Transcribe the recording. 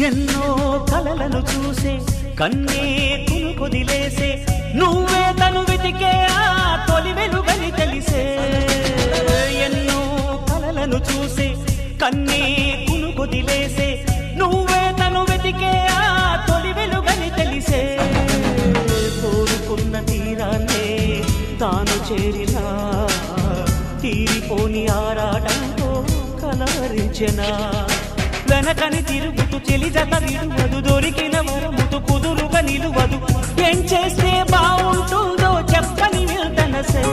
ఎన్నో కలలను చూసే కన్నే కునుకొదిలేసే నువ్వే తను వెతికే ఆ తొలి వెలుగని తెలిసే ఎన్నో కలలను చూసే కన్నే కునుకొదిలేసే నువ్వే తను వెతికే ఆ తొలి వెలుగని తెలిసే కోరుకున్న తీరాన్నే తాను చేరినా తీరిపోని ఆరాటంతో కలవరించెనా వెనకని తిరుగుతూ చెలి జత విడువదు దొరికిన వరముతు కుదురుగా నిలువదు ఏం చేస్తే బాగుంటుందో చెప్పని వెళ్తనసే